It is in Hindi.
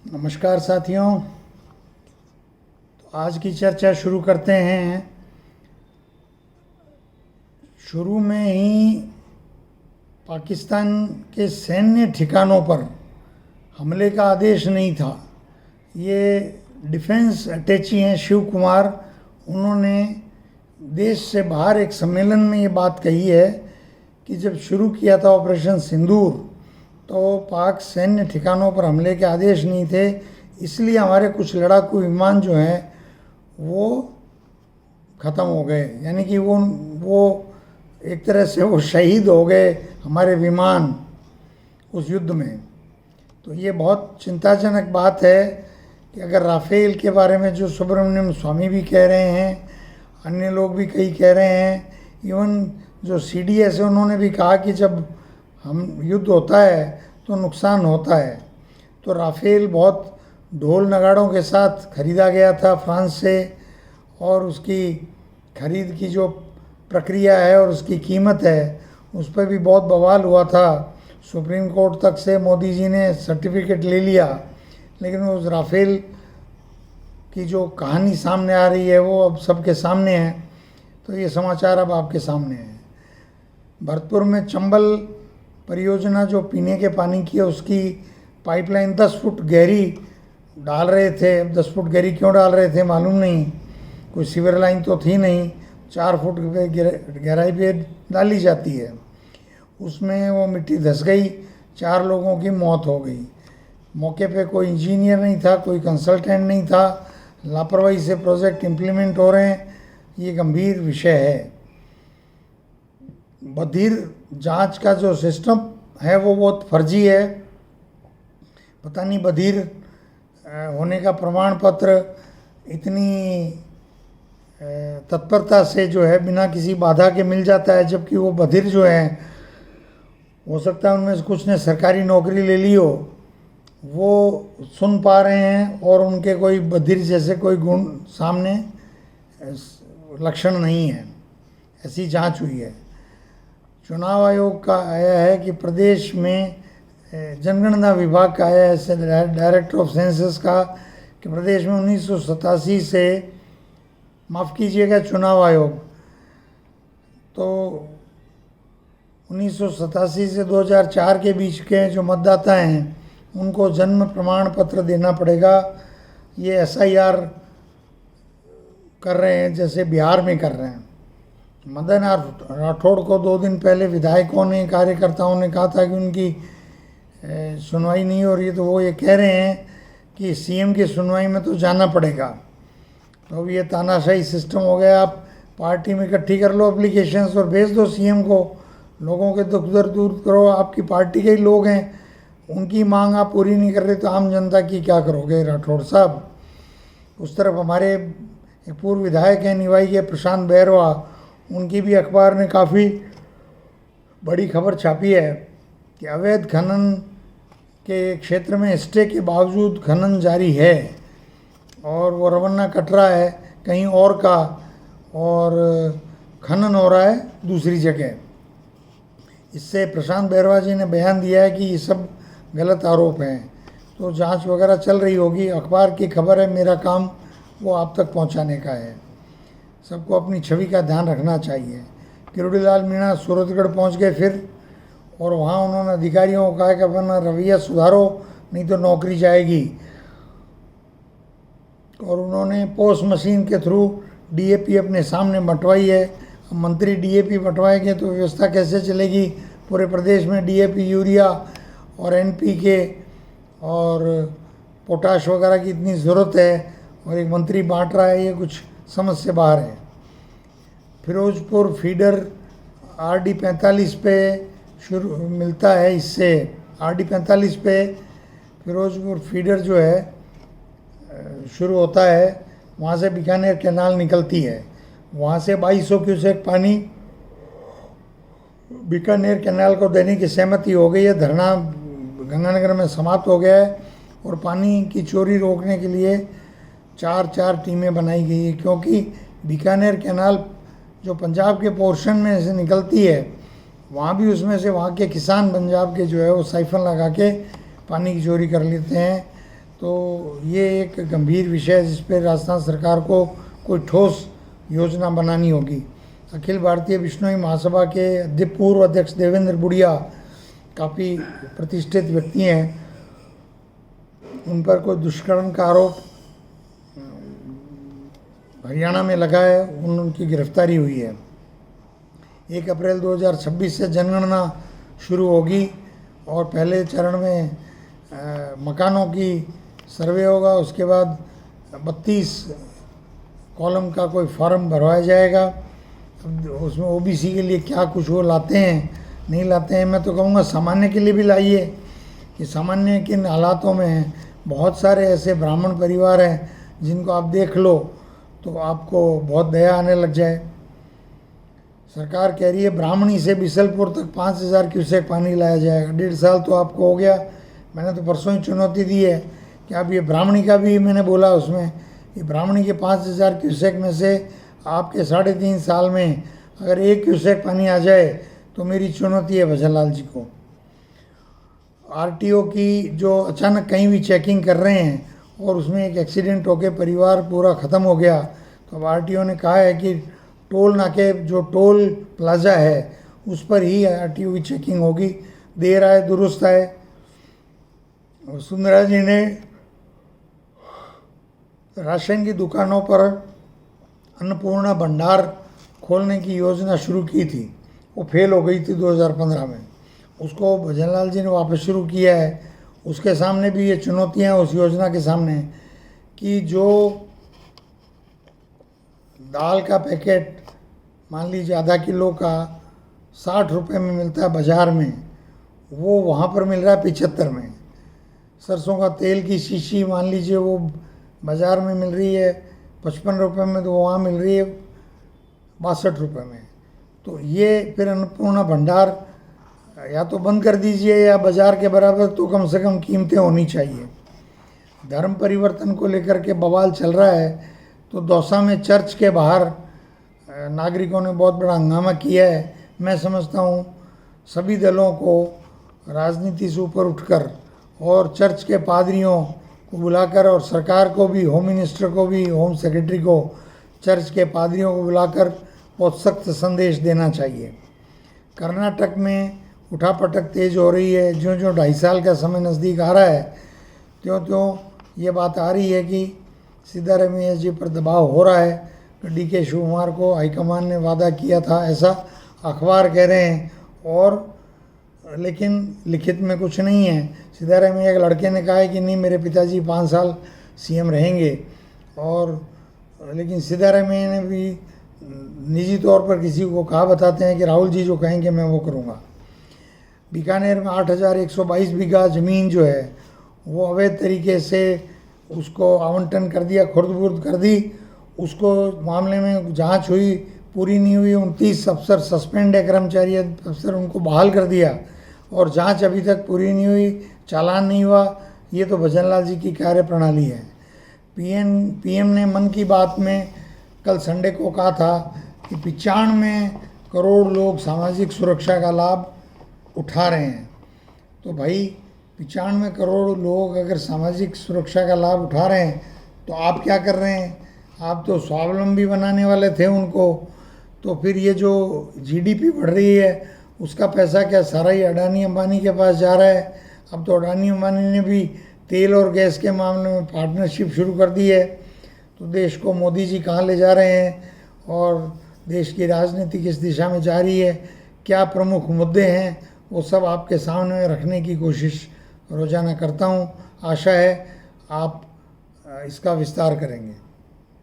नमस्कार साथियों। तो आज की चर्चा शुरू करते हैं। शुरू में ही पाकिस्तान के सैन्य ठिकानों पर हमले का आदेश नहीं था। ये डिफेंस अटैची हैं शिव कुमार, उन्होंने देश से बाहर एक सम्मेलन में ये बात कही है कि जब शुरू किया था ऑपरेशन सिंदूर तो पाक सैन्य ठिकानों पर हमले के आदेश नहीं थे, इसलिए हमारे कुछ लड़ाकू विमान जो हैं वो ख़त्म हो गए। यानी कि वो एक तरह से वो शहीद हो गए हमारे विमान उस युद्ध में। तो ये बहुत चिंताजनक बात है कि अगर राफेल के बारे में जो सुब्रमण्यम स्वामी भी कह रहे हैं, अन्य लोग भी कई कह रहे हैं, इवन जो CDS है उन्होंने भी कहा कि जब हम युद्ध होता है तो नुकसान होता है। तो राफेल बहुत ढोल नगाड़ों के साथ ख़रीदा गया था फ्रांस से, और उसकी खरीद की जो प्रक्रिया है और उसकी कीमत है उस पर भी बहुत बवाल हुआ था। सुप्रीम कोर्ट तक से मोदी जी ने सर्टिफिकेट ले लिया, लेकिन उस राफेल की जो कहानी सामने आ रही है वो अब सबके सामने है। तो ये समाचार अब आपके सामने है। भरतपुर में चंबल परियोजना जो पीने के पानी की है उसकी पाइपलाइन 10 फुट गहरी डाल रहे थे। अब 10 फुट गहरी क्यों डाल रहे थे मालूम नहीं, कोई सीवर लाइन तो थी नहीं। 4 फुट गहराई पे डाली जाती है। उसमें वो मिट्टी धंस गई, 4 लोगों की मौत हो गई। मौके पे कोई इंजीनियर नहीं था, कोई कंसल्टेंट नहीं था। लापरवाही से प्रोजेक्ट इम्प्लीमेंट हो रहे हैं, ये गंभीर विषय है। बधिर जांच का जो सिस्टम है वो बहुत फर्जी है। पता नहीं बधिर होने का प्रमाण पत्र इतनी तत्परता से जो है बिना किसी बाधा के मिल जाता है, जबकि वो बधिर जो हैं हो सकता है उनमें से कुछ ने सरकारी नौकरी ले ली हो, वो सुन पा रहे हैं और उनके कोई बधिर जैसे कोई गुण सामने लक्षण नहीं है। ऐसी जांच हुई है। चुनाव आयोग का आया है कि प्रदेश में जनगणना विभाग का आया है, डायरेक्टर ऑफ सेंसस का, कि प्रदेश में 1987 से, माफ़ कीजिएगा चुनाव आयोग, तो 1987 से 2004 के बीच के जो मतदाता हैं उनको जन्म प्रमाण पत्र देना पड़ेगा। ये SIR कर रहे हैं जैसे बिहार में कर रहे हैं। मदन राठौड़ को 2 दिन पहले विधायकों ने, कार्यकर्ताओं ने कहा था कि उनकी सुनवाई नहीं हो रही है, तो वो ये कह रहे हैं कि CM की सुनवाई में तो जाना पड़ेगा। तो अब ये तानाशाही सिस्टम हो गया। आप पार्टी में इकट्ठी कर लो एप्लीकेशंस और भेज दो CM को, लोगों के दुख दर्द दूर करो। आपकी पार्टी के ही लोग हैं, उनकी मांग आप पूरी नहीं कर रहे तो आम जनता की क्या करोगे राठौड़ साहब। उस तरफ हमारे एक पूर्व विधायक हैं निवाई के प्रशांत बैरवा, उनकी भी अखबार ने काफ़ी बड़ी खबर छापी है कि अवैध खनन के क्षेत्र में स्टे के बावजूद खनन जारी है और वो रवन्ना कट रहा है कहीं और का, और खनन हो रहा है दूसरी जगह। इससे प्रशांत बैरवा जी ने बयान दिया है कि ये सब गलत आरोप हैं। तो जांच वगैरह चल रही होगी। अखबार की खबर है, मेरा काम वो आप तक पहुंचाने का है। सबको अपनी छवि का ध्यान रखना चाहिए। किरोड़ीलाल मीणा सूरतगढ़ पहुंच गए फिर, और वहां उन्होंने अधिकारियों को कहा कि अपना रवैया सुधारो नहीं तो नौकरी जाएगी। और उन्होंने पोस्ट मशीन के थ्रू DAP अपने सामने बंटवाई है। अब मंत्री DAP बंटवाएंगे तो व्यवस्था कैसे चलेगी? पूरे प्रदेश में DAP, यूरिया और NPK और पोटाश वगैरह की इतनी ज़रूरत है और एक मंत्री बांट रहा है, ये कुछ समझ से बाहर है। फिरोजपुर फीडर RD 45 पे शुरू मिलता है। इससे RD 45 पे फिरोजपुर फीडर जो है शुरू होता है, वहाँ से बीकानेर कैनाल निकलती है। वहाँ से 2200 क्यूसेक पानी बीकानेर कैनाल को देने की सहमति हो गई है। धरना गंगानगर में समाप्त हो गया है और पानी की चोरी रोकने के लिए 4 टीमें बनाई गई है, क्योंकि बीकानेर कैनाल जो पंजाब के पोर्शन में से निकलती है वहाँ भी उसमें से वहाँ के किसान पंजाब के जो है वो साइफन लगा के पानी की चोरी कर लेते हैं। तो ये एक गंभीर विषय है जिस पर राजस्थान सरकार को कोई ठोस योजना बनानी होगी। अखिल भारतीय बिश्नोई महासभा के पूर्व अध्यक्ष देवेंद्र बुढ़िया काफ़ी प्रतिष्ठित व्यक्ति हैं, उन पर कोई दुष्कर्म का आरोप हरियाणा में लगा है, उनकी गिरफ्तारी हुई है। 1 अप्रैल 2026 से जनगणना शुरू होगी और पहले चरण में मकानों की सर्वे होगा, उसके बाद 32 कॉलम का कोई फॉर्म भरवाया जाएगा। अब उसमें ओबीसी के लिए क्या कुछ वो लाते हैं नहीं लाते हैं, मैं तो कहूँगा सामान्य के लिए भी लाइए कि सामान्य किन हालातों में हैं। बहुत सारे ऐसे ब्राह्मण परिवार हैं जिनको आप देख लो तो आपको बहुत दया आने लग जाए। सरकार कह रही है ब्राह्मणी से बिसलपुर तक 5000 क्यूसेक पानी लाया जाएगा। 1.5 साल तो आपको हो गया। मैंने तो परसों ही चुनौती दी है कि आप ये ब्राह्मणी का भी मैंने बोला उसमें, ये ब्राह्मणी के 5000 क्यूसेक में से आपके 3.5 साल में अगर 1 क्यूसेक पानी आ जाए तो मेरी चुनौती है भजन लाल जी को। आरटीओ की जो अचानक कहीं भी चेकिंग कर रहे हैं और उसमें एक एक्सीडेंट होकर परिवार पूरा ख़त्म हो गया, तो अब आरटीओ ने कहा है कि टोल नाके जो टोल प्लाजा है उस पर ही आरटीओ की चेकिंग होगी। देर आए दुरुस्त आए। वसुंधरा जी ने राशन की दुकानों पर अन्नपूर्णा भंडार खोलने की योजना शुरू की थी, वो फेल हो गई थी 2015 में। उसको भजनलाल जी ने वापस शुरू किया है। उसके सामने भी ये चुनौतियां उस योजना के सामने कि जो दाल का पैकेट मान लीजिए आधा किलो का 60 रुपये में मिलता है बाज़ार में, वो वहाँ पर मिल रहा है 75 में। सरसों का तेल की शीशी मान लीजिए वो बाज़ार में मिल रही है 55 रुपये में, तो वहाँ मिल रही है 62 रुपये में। तो ये फिर अन्नपूर्णा भंडार या तो बंद कर दीजिए या बाज़ार के बराबर तो कम से कम कीमतें होनी चाहिए। धर्म परिवर्तन को लेकर के बवाल चल रहा है, तो दौसा में चर्च के बाहर नागरिकों ने बहुत बड़ा हंगामा किया है। मैं समझता हूँ सभी दलों को राजनीति से ऊपर उठकर और चर्च के पादरियों को बुलाकर और सरकार को भी, होम मिनिस्टर को भी, होम सेक्रेटरी को चर्च के पादरियों को बुलाकर बहुत सख्त संदेश देना चाहिए। कर्नाटक में उठापटक तेज़ हो रही है। ज्यों ज्यों 2.5 साल का समय नज़दीक आ रहा है त्यों त्यों ये बात आ रही है कि सिद्धारमैया जी पर दबाव हो रहा है। डी के शिवकुमार को हाईकमान ने वादा किया था, ऐसा अखबार कह रहे हैं, और लेकिन लिखित में कुछ नहीं है। सिद्धारमैया के लड़के ने कहा है कि नहीं मेरे पिताजी 5 साल सीएम रहेंगे, और लेकिन सिद्धारमैया ने भी निजी तौर पर किसी को कहा बताते हैं कि राहुल जी जो कहेंगे मैं वो करूँगा। बीकानेर में 8122 बीघा ज़मीन जो है वो अवैध तरीके से उसको आवंटन कर दिया, खुर्द-बुर्द कर दी। उसको मामले में जांच हुई, पूरी नहीं हुई। 29 अफसर सस्पेंड है, कर्मचारी अफसर उनको बहाल कर दिया, और जांच अभी तक पूरी नहीं हुई, चालान नहीं हुआ। ये तो भजनलाल जी की कार्यप्रणाली है। पीएम ने मन की बात में कल संडे को कहा था कि 95 करोड़ लोग सामाजिक सुरक्षा का लाभ उठा रहे हैं। तो भाई 95 करोड़ लोग अगर सामाजिक सुरक्षा का लाभ उठा रहे हैं तो आप क्या कर रहे हैं? आप तो स्वावलंबी बनाने वाले थे उनको। तो फिर ये जो जीडीपी बढ़ रही है उसका पैसा क्या सारा ही अडानी अंबानी के पास जा रहा है? अब तो अडानी अंबानी ने भी तेल और गैस के मामले में पार्टनरशिप शुरू कर दी है। तो देश को मोदी जी कहाँ ले जा रहे हैं और देश की राजनीति किस दिशा में जा रही है, क्या प्रमुख मुद्दे हैं, वो सब आपके सामने रखने की कोशिश रोज़ाना करता हूँ। आशा है आप इसका विस्तार करेंगे।